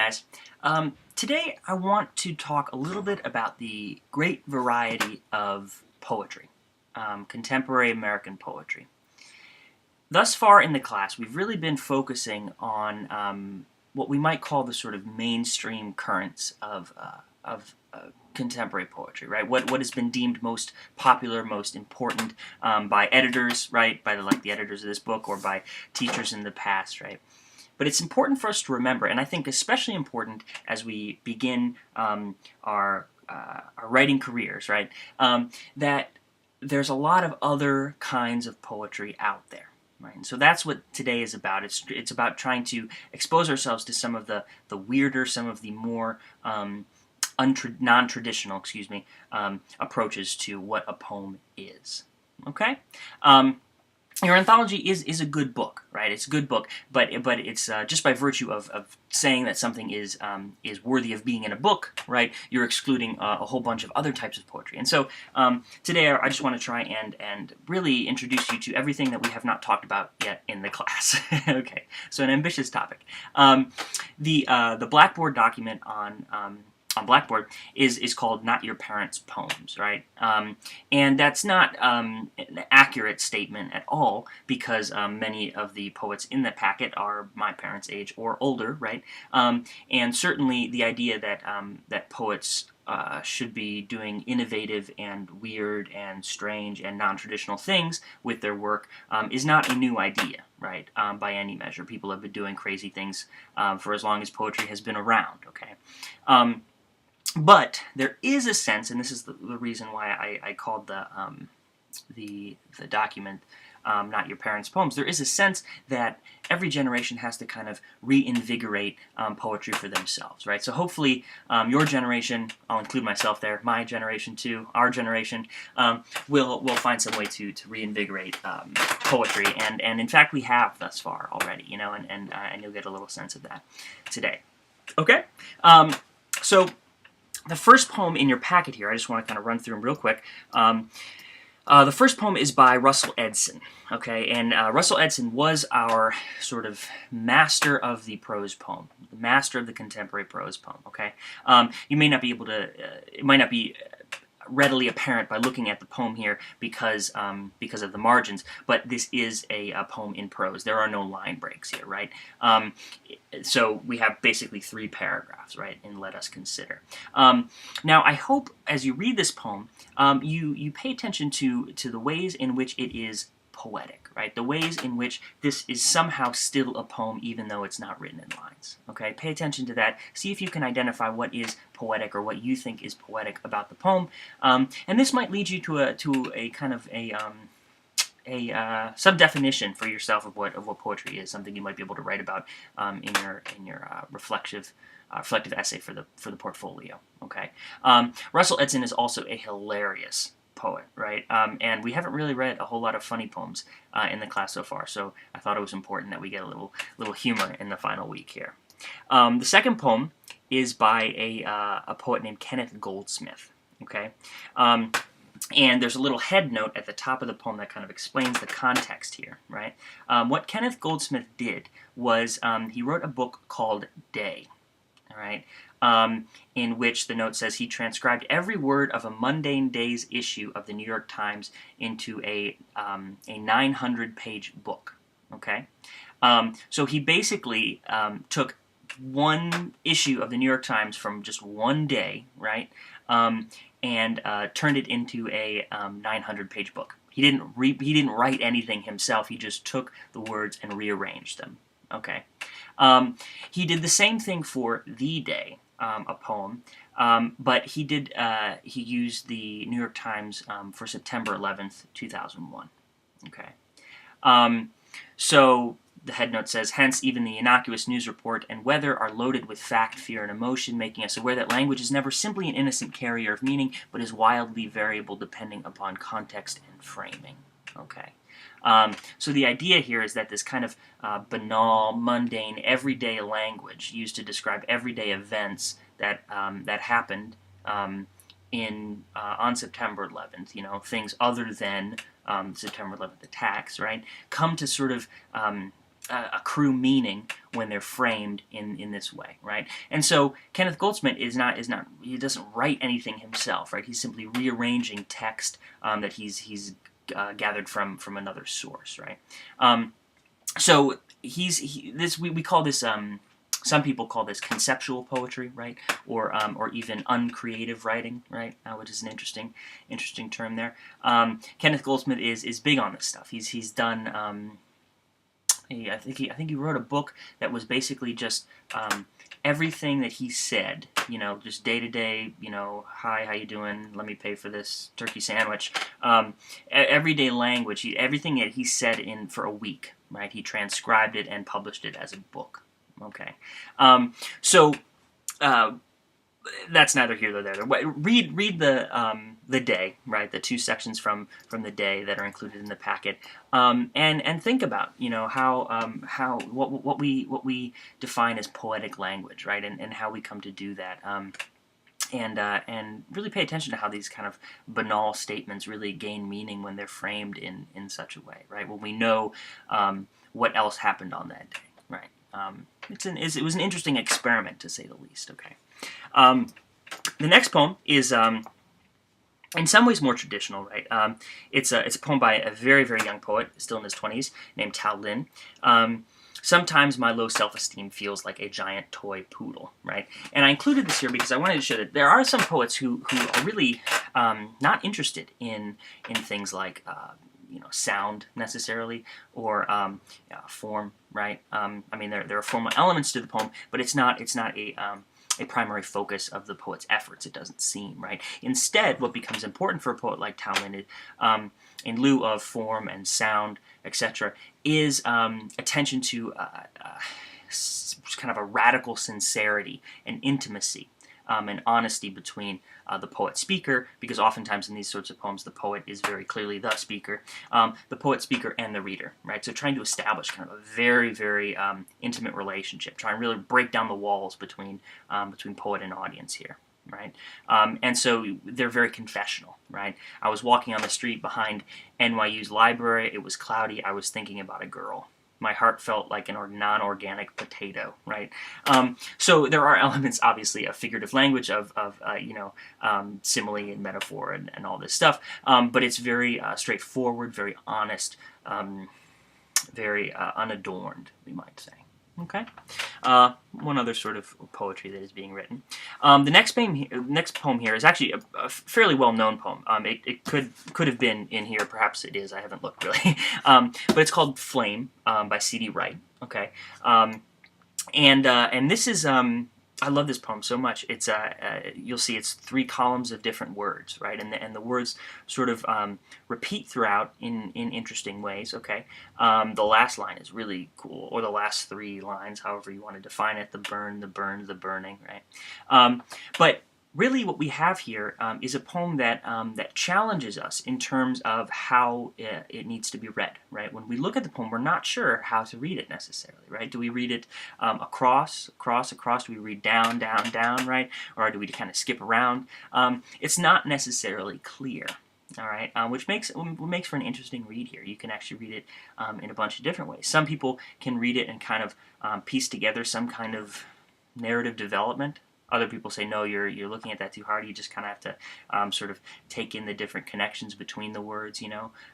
guys. Today I want to talk a little bit about the great variety of poetry, contemporary American poetry. Thus far in the class, we've really been focusing on what we might call the sort of mainstream currents of contemporary poetry, right? What has been deemed most popular, most important by editors, right? By the editors of this book, or by teachers in the past, right? But it's important for us to remember, and I think especially important as we begin our writing careers, right? That there's a lot of other kinds of poetry out there. Right, and so that's what today is about. It's about trying to expose ourselves to some of the weirder, some of the more non-traditional, approaches to what a poem is. Okay. Your anthology is a good book, right? It's a good book, but it's just by virtue of saying that something is worthy of being in a book, right? You're excluding a whole bunch of other types of poetry. And so today I just want to try and really introduce you to everything that we have not talked about yet in the class. Okay, so an ambitious topic. The Blackboard document on Blackboard is called Not Your Parents' Poems, right? And that's not an accurate statement at all, because many of the poets in the packet are my parents' age or older, right? And certainly the idea that that poets should be doing innovative and weird and strange and non-traditional things with their work is not a new idea, right? By any measure. People have been doing crazy things for as long as poetry has been around, okay? But there is a sense, and this is the reason why I called the document Not Your Parents' Poems. There is a sense that every generation has to kind of reinvigorate poetry for themselves, right? So hopefully your generation, I'll include myself there, my generation too, our generation, will find some way to reinvigorate poetry, and in fact we have thus far already, you know, and you'll get a little sense of that today. Okay, so the first poem in your packet here, I just want to kind of run through them real quick. The first poem is by Russell Edson, okay, and Russell Edson was our sort of master of the prose poem, the master of the contemporary prose poem, okay. You may not be able to, it might not be readily apparent by looking at the poem here because of the margins, but this is a poem in prose. There are no line breaks here, right? So we have basically 3 paragraphs, right? And let us consider. Now, I hope as you read this poem, you pay attention to the ways in which it is poetic, right? The ways in which this is somehow still a poem even though it's not written in lines, okay? Pay attention to that. See if you can identify what is poetic or what you think is poetic about the poem. And this might lead you to a kind of some definition for yourself of what poetry is, something you might be able to write about in your reflective essay for the portfolio, okay? Russell Edson is also a hilarious poet, right? And we haven't really read a whole lot of funny poems in the class so far, so I thought it was important that we get a little humor in the final week here. The second poem is by a poet named Kenneth Goldsmith, okay? And there's a little head note at the top of the poem that kind of explains the context here, right? What Kenneth Goldsmith did was he wrote a book called Day, all right? In which the note says he transcribed every word of a mundane day's issue of the New York Times into a 900-page book, okay? So he basically took one issue of the New York Times from just one day, right, and turned it into a 900-page book. He didn't write anything himself. He just took the words and rearranged them. Okay. He did the same thing for The Day, a poem, but he used the New York Times for September 11th, 2001. Okay. So the headnote says, hence even the innocuous news report and weather are loaded with fact, fear, and emotion, making us aware that language is never simply an innocent carrier of meaning, but is wildly variable depending upon context and framing. Okay. So the idea here is that this kind of banal, mundane, everyday language used to describe everyday events that happened on September 11th, you know, things other than September 11th attacks, right, come to sort of accrue meaning when they're framed in this way, right? And so Kenneth Goldsmith is not he doesn't write anything himself, right? He's simply rearranging text that he's gathered from another source, right? So we call this some people call this conceptual poetry, right? Or even uncreative writing, right? Which is an interesting term there. Kenneth Goldsmith is big on this stuff. He's done. I think he wrote a book that was basically just everything that he said, just day to day, hi, how you doing? Let me pay for this turkey sandwich. Everyday language, everything that he said for a week, right? He transcribed it and published it as a book. Okay, so that's neither here nor there. Read the day, right? The two sections from the day that are included in the packet, and think about how what we define as poetic language, right? And how we come to do that. And really pay attention to how these kind of banal statements really gain meaning when they're framed in such a way, right? When we know what else happened on that day, right? It was an interesting experiment, to say the least. Okay. The next poem is, in some ways, more traditional, right? It's a poem by a very, very young poet, still in his 20s, named Tao Lin. Sometimes my low self-esteem feels like a giant toy poodle, right? And I included this here because I wanted to show that there are some poets who are really not interested in things like sound necessarily, or form, right? I mean, there are formal elements to the poem, but it's not a primary focus of the poet's efforts, it doesn't seem, right? Instead, what becomes important for a poet like Tao Lin, in lieu of form and sound, etc., is attention to kind of a radical sincerity and intimacy and honesty between the poet-speaker, because oftentimes in these sorts of poems the poet is very clearly the speaker, the poet-speaker and the reader, right? So trying to establish kind of a very, very intimate relationship, trying to really break down the walls between poet and audience here, right? And so they're very confessional, right? I was walking on the street behind NYU's library, it was cloudy, I was thinking about a girl. My heart felt like an non-organic potato, right? So there are elements, obviously, of figurative language, of simile and metaphor and all this stuff, but it's very straightforward, very honest, very unadorned, we might say. Okay, one other sort of poetry that is being written. The next poem here is actually a fairly well-known poem. It could have been in here, perhaps it is. I haven't looked really, but it's called "Flame" by C.D. Wright. Okay, and this is I love this poem so much. It's you'll see it's 3 columns of different words, right? And the words sort of repeat throughout in interesting ways. Okay, the last line is really cool, or the last 3 lines, however you want to define it: the burn, the burned, the burning, right? But really, what we have here is a poem that challenges us in terms of how it needs to be read, right? When we look at the poem, we're not sure how to read it necessarily, right? Do we read it across? Do we read down, down, down, right? Or do we kind of skip around? It's not necessarily clear. All right, which makes for an interesting read here. You can actually read it in a bunch of different ways. Some people can read it and kind of piece together some kind of narrative development. Other people say, no, you're looking at that too hard. You just kind of have to sort of take in the different connections between the words,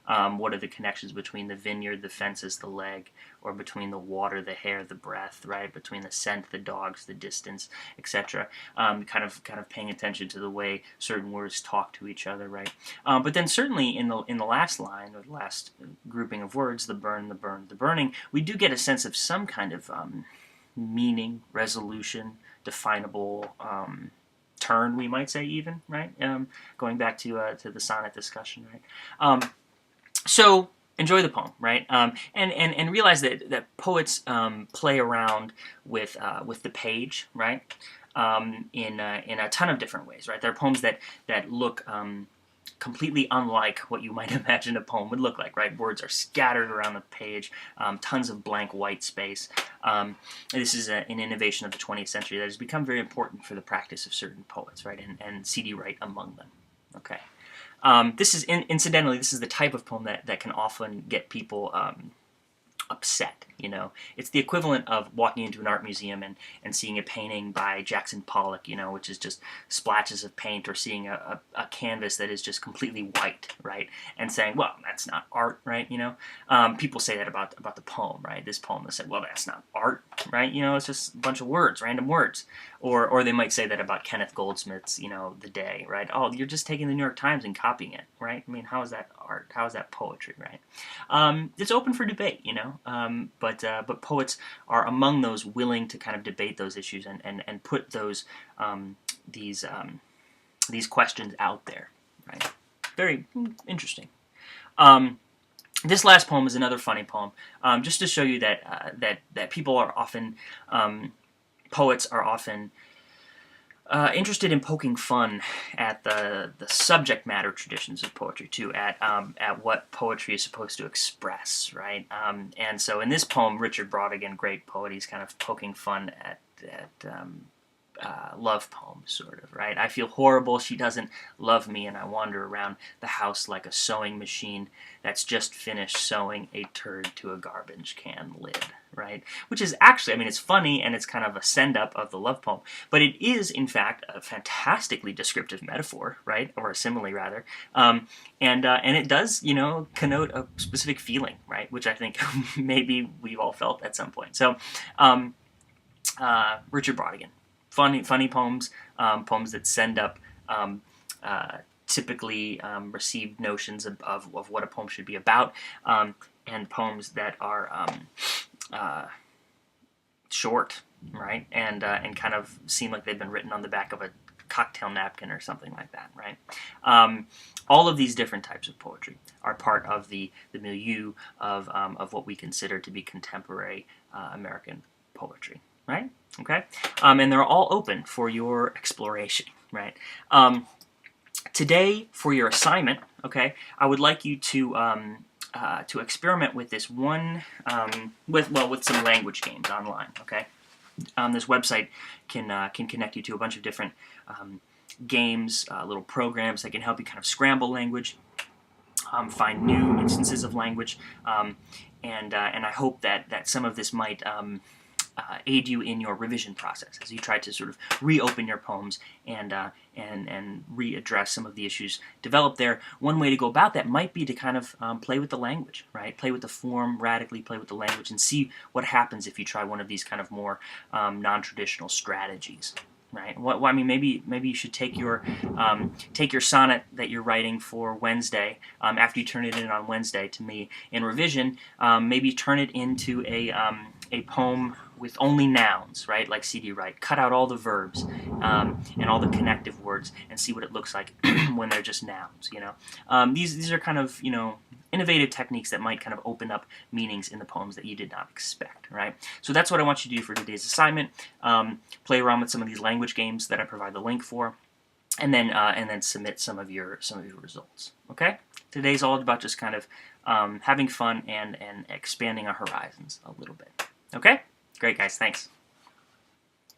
What are the connections between the vineyard, the fences, the leg, or between the water, the hair, the breath, right? Between the scent, the dogs, the distance, etc. Kind of paying attention to the way certain words talk to each other, right? But then certainly in the last line, or the last grouping of words, the burn, the burned, the burning, we do get a sense of some kind of meaning, resolution, definable turn, we might say, even, right? Going back to the sonnet discussion, right? So enjoy the poem, right? And realize that poets play around with the page, right? In a ton of different ways, right? There are poems that look completely unlike what you might imagine a poem would look like, right? Words are scattered around the page, tons of blank white space. This is an innovation of the 20th century that has become very important for the practice of certain poets, right? And C.D. Wright among them. Okay. This is, incidentally, this is the type of poem that can often get people upset. It's the equivalent of walking into an art museum and seeing a painting by Jackson Pollock, which is just splashes of paint, or seeing a canvas that is just completely white, right? And saying, well, that's not art, right? People say that about the poem, right? This poem, they said, well, that's not art, right? It's just a bunch of words, random words. Or they might say that about Kenneth Goldsmith's, The Day, right? Oh, you're just taking the New York Times and copying it, right? I mean, how is that art? How is that poetry, right? It's open for debate, but poets are among those willing to kind of debate those issues and put those these questions out there, right? Very interesting. This last poem is another funny poem, just to show you that that people are often poets are often interested in poking fun at the subject matter traditions of poetry too, at what poetry is supposed to express, right? And so in this poem, Richard Brautigan, great poet, he's kind of poking fun at love poems, sort of, right? I feel horrible, she doesn't love me, and I wander around the house like a sewing machine that's just finished sewing a turd to a garbage can lid, right? Which is actually, I mean, it's funny, and it's kind of a send-up of the love poem, but it is, in fact, a fantastically descriptive metaphor, right? Or a simile, rather. And it does, connote a specific feeling, right? Which I think maybe we've all felt at some point. So, Richard Brautigan. Funny poems, poems that send up typically received notions of what a poem should be about, and poems that are short, right, and kind of seem like they've been written on the back of a cocktail napkin or something like that, right? All of these different types of poetry are part of the milieu of what we consider to be contemporary American poetry. Right? Okay? And they're all open for your exploration, right? Today, for your assignment, okay, I would like you to experiment with this one, with some language games online, okay? This website can connect you to a bunch of different games, little programs that can help you kind of scramble language, find new instances of language, and I hope that some of this might aid you in your revision process as you try to sort of reopen your poems and readdress some of the issues developed there. One way to go about that might be to kind of play with the language, right? Play with the form, radically play with the language, and see what happens if you try one of these kind of more non-traditional strategies. Right. I mean, maybe you should take your sonnet that you're writing for Wednesday, after you turn it in on Wednesday to me in revision. Maybe turn it into a poem with only nouns, right? Like C.D. Wright. Cut out all the verbs and all the connective words, and see what it looks like when they're just nouns. These are kind of innovative techniques that might kind of open up meanings in the poems that you did not expect, right? So that's what I want you to do for today's assignment. Play around with some of these language games that I provide the link for, and then submit some of your results. Okay? Today's all about just kind of having fun and expanding our horizons a little bit. Okay? Great, guys. Thanks.